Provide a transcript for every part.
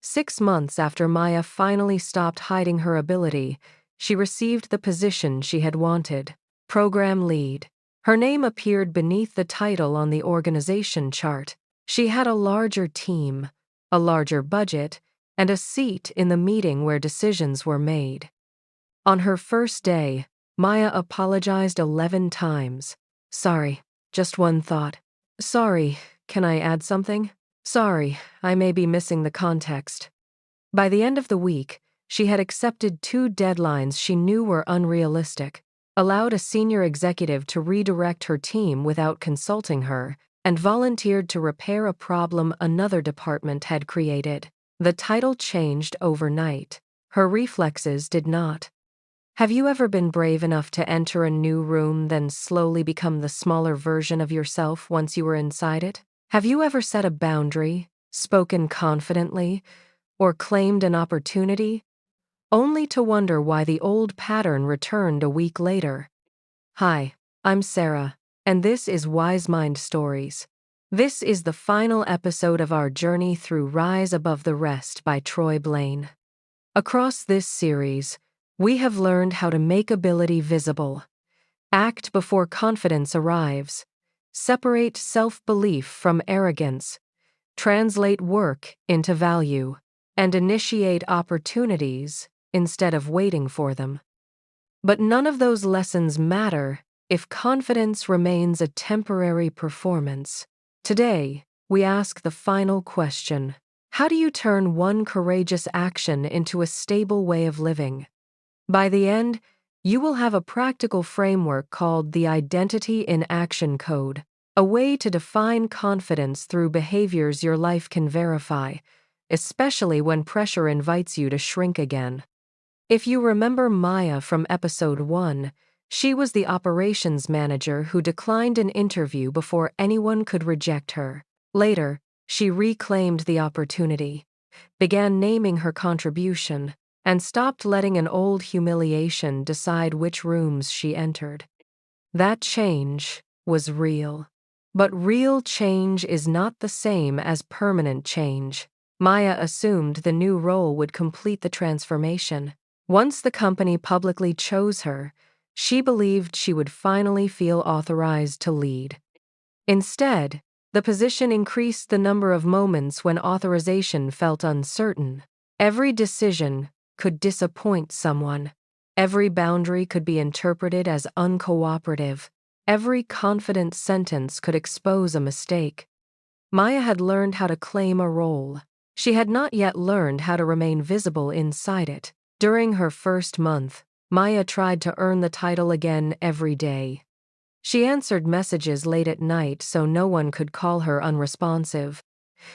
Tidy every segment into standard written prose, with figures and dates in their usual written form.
6 months after Maya finally stopped hiding her ability, she received the position she had wanted: program lead. Her name appeared beneath the title on the organization chart. She had a larger team, a larger budget, and a seat in the meeting where decisions were made. On her first day, Maya apologized 11 times. "Sorry, just one thought. Sorry, can I add something? Sorry, I may be missing the context." By the end of the week, she had accepted 2 deadlines she knew were unrealistic, allowed a senior executive to redirect her team without consulting her, and volunteered to repair a problem another department had created. The title changed overnight. Her reflexes did not. Have you ever been brave enough to enter a new room, then slowly become the smaller version of yourself once you were inside it? Have you ever set a boundary, spoken confidently, or claimed an opportunity, only to wonder why the old pattern returned a week later? Hi, I'm Sarah, and this is WiseMind Stories. This is the final episode of our journey through Rise Above the Rest by Troy Blaine. Across this series, we have learned how to make ability visible, act before confidence arrives, separate self-belief from arrogance, translate work into value, and initiate opportunities instead of waiting for them. But none of those lessons matter if confidence remains a temporary performance. Today, we ask the final question: how do you turn one courageous action into a stable way of living? By the end, you will have a practical framework called the Identity in Action Code, a way to define confidence through behaviors your life can verify, especially when pressure invites you to shrink again. If you remember Maya from episode 1, she was the operations manager who declined an interview before anyone could reject her. Later, she reclaimed the opportunity, began naming her contribution, and stopped letting an old humiliation decide which rooms she entered. That change was real. But real change is not the same as permanent change. Maya assumed the new role would complete the transformation. Once the company publicly chose her, she believed she would finally feel authorized to lead. Instead, the position increased the number of moments when authorization felt uncertain. Every decision could disappoint someone. Every boundary could be interpreted as uncooperative. Every confident sentence could expose a mistake. Maya had learned how to claim a role. She had not yet learned how to remain visible inside it. During her first month, Maya tried to earn the title again every day. She answered messages late at night so no one could call her unresponsive.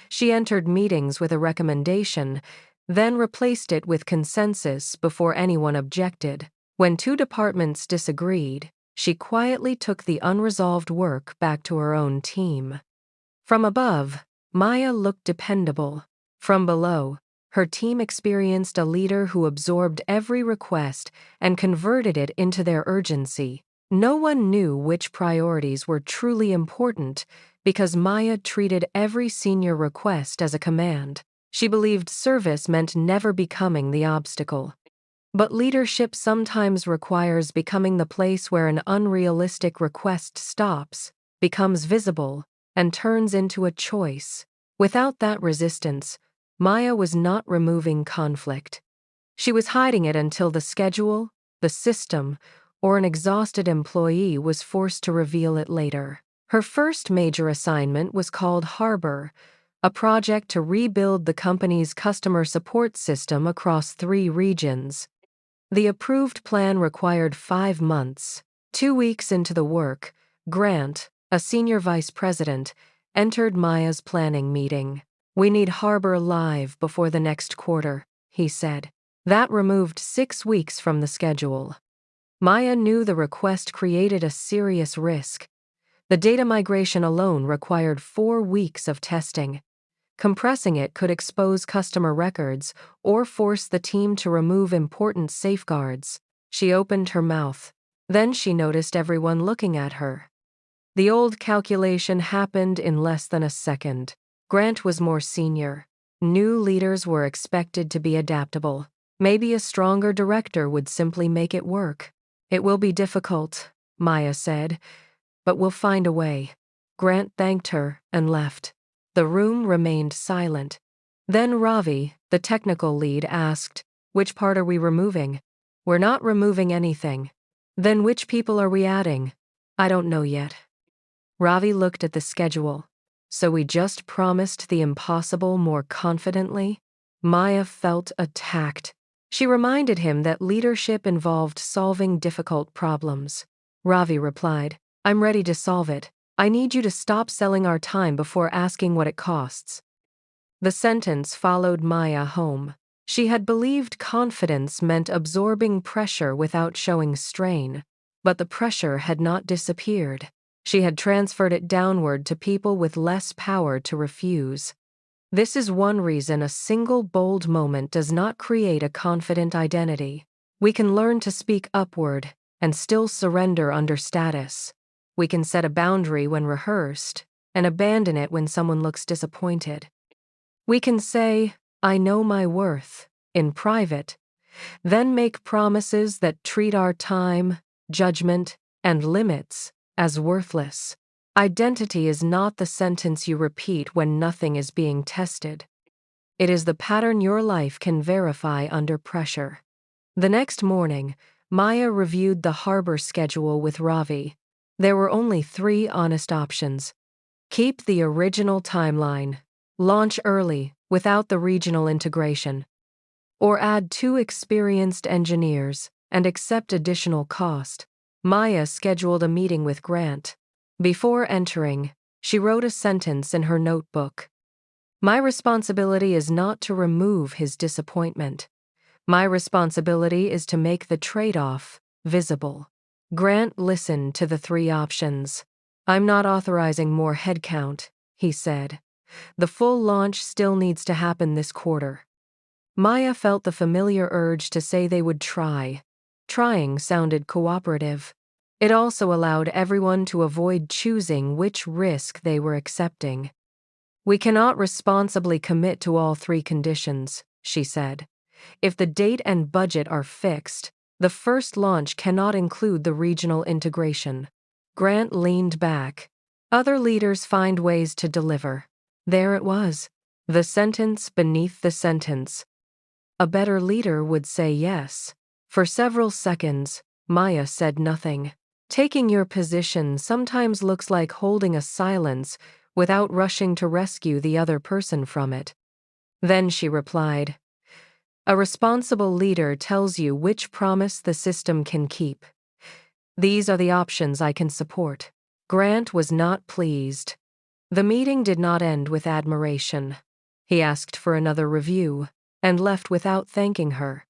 She entered meetings with a recommendation, then replaced it with consensus before anyone objected. When 2 departments disagreed, she quietly took the unresolved work back to her own team. From above, Maya looked dependable. From below, her team experienced a leader who absorbed every request and converted it into their urgency. No one knew which priorities were truly important because Maya treated every senior request as a command. She believed service meant never becoming the obstacle. But leadership sometimes requires becoming the place where an unrealistic request stops, becomes visible, and turns into a choice. Without that resistance, Maya was not removing conflict. She was hiding it until the schedule, the system, or an exhausted employee was forced to reveal it later. Her first major assignment was called Harbor, a project to rebuild the company's customer support system across 3 regions. The approved plan required 5 months. 2 weeks into the work, Grant, a senior vice president, entered Maya's planning meeting. "We need Harbor live before the next quarter," he said. That removed 6 weeks from the schedule. Maya knew the request created a serious risk. The data migration alone required 4 weeks of testing. Compressing it could expose customer records or force the team to remove important safeguards. She opened her mouth. Then she noticed everyone looking at her. The old calculation happened in less than a second. Grant was more senior. New leaders were expected to be adaptable. Maybe a stronger director would simply make it work. It will be difficult, Maya said, but we'll find a way. Grant thanked her and left. The room remained silent. Then Ravi, the technical lead, asked, "Which part are we removing?" "We're not removing anything." "Then which people are we adding?" "I don't know yet." Ravi looked at the schedule. "So we just promised the impossible more confidently?" Maya felt attacked. She reminded him that leadership involved solving difficult problems. Ravi replied, "I'm ready to solve it. I need you to stop selling our time before asking what it costs." The sentence followed Maya home. She had believed confidence meant absorbing pressure without showing strain, but the pressure had not disappeared. She had transferred it downward to people with less power to refuse. This is one reason a single bold moment does not create a confident identity. We can learn to speak upward and still surrender under status. We can set a boundary when rehearsed and abandon it when someone looks disappointed. We can say, "I know my worth," in private, then make promises that treat our time, judgment, and limits as worthless. Identity is not the sentence you repeat when nothing is being tested. It is the pattern your life can verify under pressure. The next morning, Maya reviewed the harbor schedule with Ravi. There were only 3 honest options. Keep the original timeline, launch early without the regional integration, or add 2 experienced engineers and accept additional cost. Maya scheduled a meeting with Grant. Before entering, she wrote a sentence in her notebook. "My responsibility is not to remove his disappointment. My responsibility is to make the trade-off visible." Grant listened to the 3 options. "I'm not authorizing more headcount," he said. "The full launch still needs to happen this quarter." Maya felt the familiar urge to say they would try. Trying sounded cooperative. It also allowed everyone to avoid choosing which risk they were accepting. "We cannot responsibly commit to all 3 conditions," she said. "If the date and budget are fixed, the first launch cannot include the regional integration." Grant leaned back. "Other leaders find ways to deliver." There it was, the sentence beneath the sentence. A better leader would say yes. For several seconds, Maya said nothing. Taking your position sometimes looks like holding a silence without rushing to rescue the other person from it. Then she replied, "A responsible leader tells you which promise the system can keep. These are the options I can support." Grant was not pleased. The meeting did not end with admiration. He asked for another review and left without thanking her.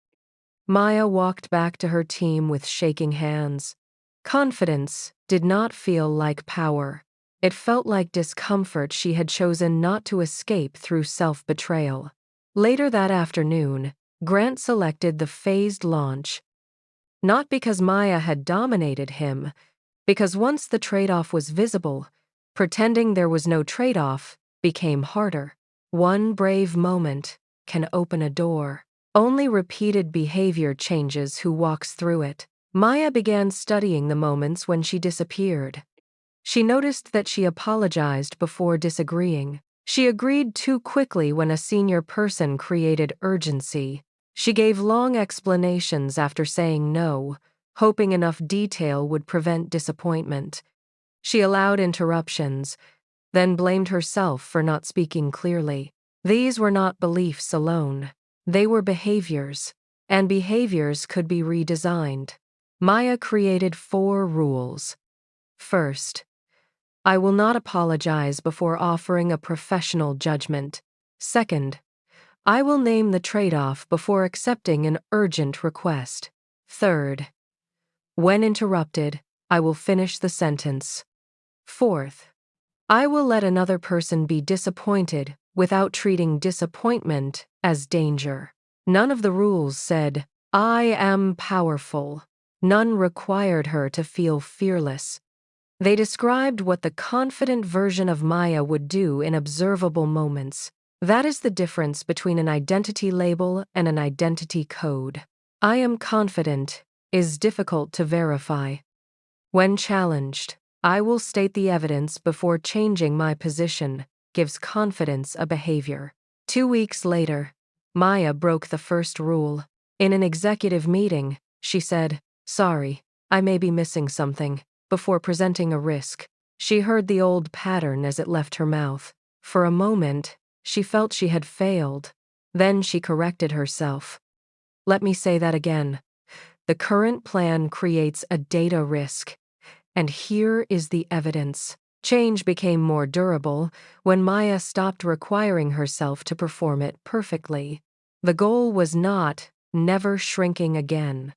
Maya walked back to her team with shaking hands. Confidence did not feel like power. It felt like discomfort she had chosen not to escape through self-betrayal. Later that afternoon, Grant selected the phased launch. Not because Maya had dominated him, because once the trade-off was visible, pretending there was no trade-off became harder. One brave moment can open a door. Only repeated behavior changes who walks through it. Maya began studying the moments when she disappeared. She noticed that she apologized before disagreeing. She agreed too quickly when a senior person created urgency. She gave long explanations after saying no, hoping enough detail would prevent disappointment. She allowed interruptions, then blamed herself for not speaking clearly. These were not beliefs alone. They were behaviors, and behaviors could be redesigned. Maya created 4 rules. First, I will not apologize before offering a professional judgment. Second, I will name the trade-off before accepting an urgent request. Third, when interrupted, I will finish the sentence. Fourth, I will let another person be disappointed without treating disappointment as danger. None of the rules said, "I am powerful." None required her to feel fearless. They described what the confident version of Maya would do in observable moments. That is the difference between an identity label and an identity code. I am confident is difficult to verify. When challenged, I will state the evidence before changing my position, gives confidence a behavior. 2 weeks later, Maya broke the first rule. In an executive meeting, she said, "Sorry, I may be missing something," before presenting a risk. She heard the old pattern as it left her mouth. For a moment, she felt she had failed. Then she corrected herself. "Let me say that again. The current plan creates a data risk. And here is the evidence." Change became more durable when Maya stopped requiring herself to perform it perfectly. The goal was not never shrinking again.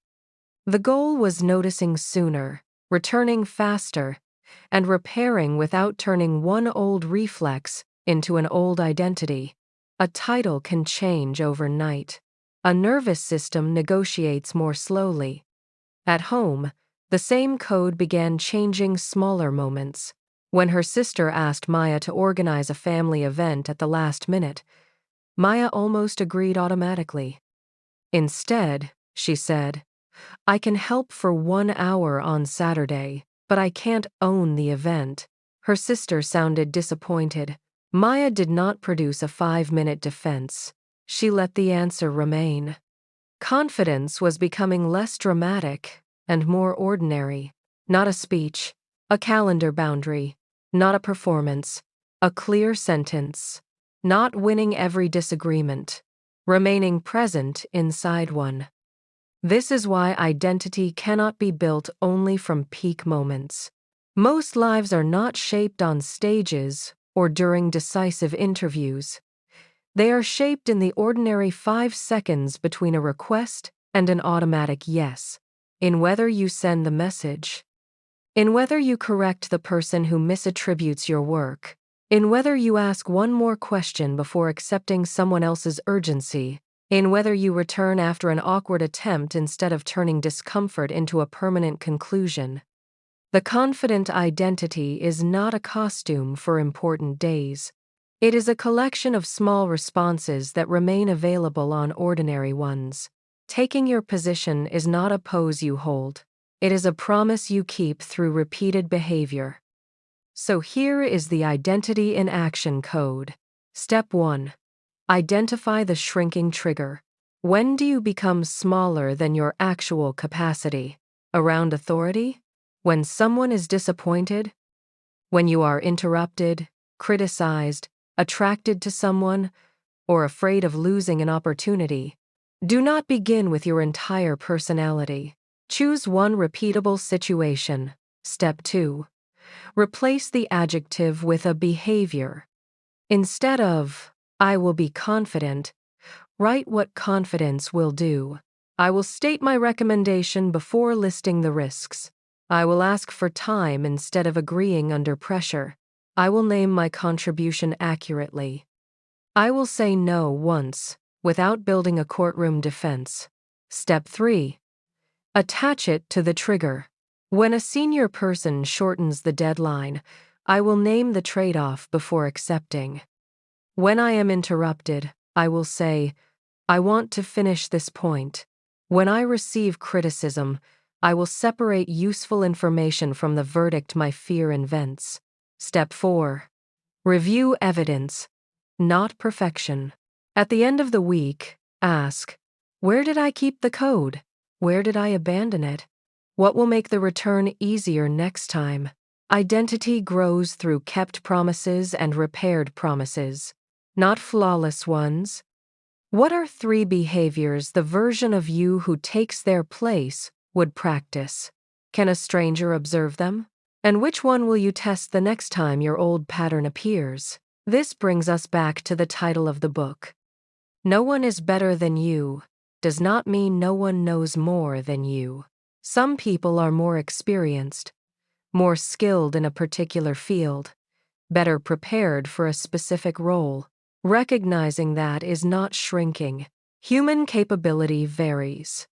The goal was noticing sooner, returning faster, and repairing without turning one old reflex into an old identity. A title can change overnight. A nervous system negotiates more slowly. At home, the same code began changing smaller moments. When her sister asked Maya to organize a family event at the last minute, Maya almost agreed automatically. Instead, she said, "I can help for 1 hour on Saturday, but I can't own the event." Her sister sounded disappointed. Maya did not produce a 5-minute defense. She let the answer remain. Confidence was becoming less dramatic and more ordinary. Not a speech, a calendar boundary, not a performance, a clear sentence, not winning every disagreement, remaining present inside one. This is why identity cannot be built only from peak moments. Most lives are not shaped on stages or during decisive interviews. They are shaped in the ordinary 5 seconds between a request and an automatic yes, in whether you send the message, in whether you correct the person who misattributes your work, in whether you ask one more question before accepting someone else's urgency, in whether you return after an awkward attempt instead of turning discomfort into a permanent conclusion. The confident identity is not a costume for important days. It is a collection of small responses that remain available on ordinary ones. Taking your position is not a pose you hold. It is a promise you keep through repeated behavior. So here is the identity in action code. Step 1. Identify the shrinking trigger. When do you become smaller than your actual capacity? Around authority? When someone is disappointed? When you are interrupted, criticized, attracted to someone, or afraid of losing an opportunity? Do not begin with your entire personality. Choose one repeatable situation. Step 2. Replace the adjective with a behavior. Instead of, "I will be confident," write what confidence will do. "I will state my recommendation before listing the risks." "I will ask for time instead of agreeing under pressure." "I will name my contribution accurately." "I will say no once," without building a courtroom defense. Step 3. Attach it to the trigger. When a senior person shortens the deadline, I will name the tradeoff before accepting. When I am interrupted, I will say, "I want to finish this point." When I receive criticism, I will separate useful information from the verdict my fear invents. Step 4. Review evidence, not perfection. At the end of the week, ask, where did I keep the code? Where did I abandon it? What will make the return easier next time? Identity grows through kept promises and repaired promises, not flawless ones. What are 3 behaviors the version of you who takes their place would practice? Can a stranger observe them? And which one will you test the next time your old pattern appears? This brings us back to the title of the book. No one is better than you does not mean no one knows more than you. Some people are more experienced, more skilled in a particular field, better prepared for a specific role. Recognizing that is not shrinking. Human capability varies.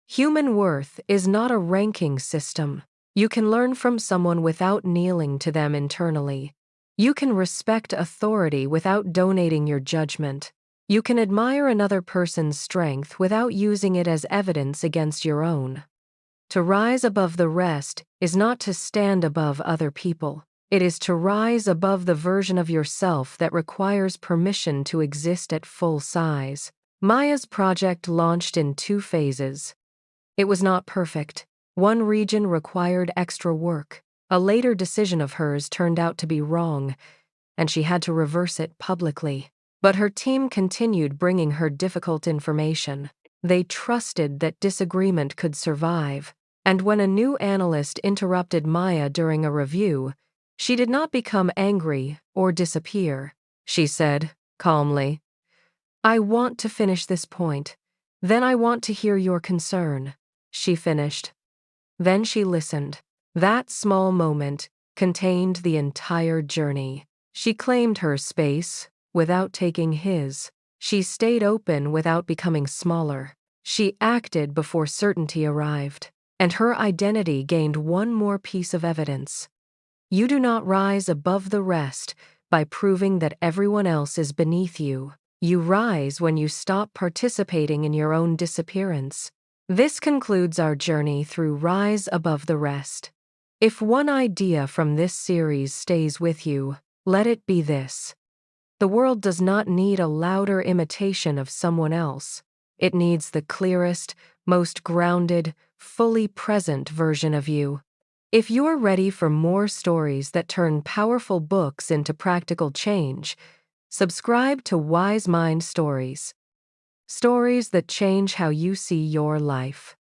Human worth is not a ranking system. You can learn from someone without kneeling to them internally. You can respect authority without donating your judgment. You can admire another person's strength without using it as evidence against your own. To rise above the rest is not to stand above other people. It is to rise above the version of yourself that requires permission to exist at full size. Maya's project launched in 2 phases. It was not perfect. One region required extra work. A later decision of hers turned out to be wrong, and she had to reverse it publicly. But her team continued bringing her difficult information. They trusted that disagreement could survive, and when a new analyst interrupted Maya during a review, she did not become angry or disappear. She said, calmly, "I want to finish this point. Then I want to hear your concern." She finished. Then she listened. That small moment contained the entire journey. She claimed her space without taking his. She stayed open without becoming smaller. She acted before certainty arrived. And her identity gained one more piece of evidence. You do not rise above the rest by proving that everyone else is beneath you. You rise when you stop participating in your own disappearance. This concludes our journey through Rise Above the Rest. If one idea from this series stays with you, let it be this. The world does not need a louder imitation of someone else. It needs the clearest, most grounded, fully present version of you. If you're ready for more stories that turn powerful books into practical change, subscribe to WiseMind Stories. Stories that change how you see your life.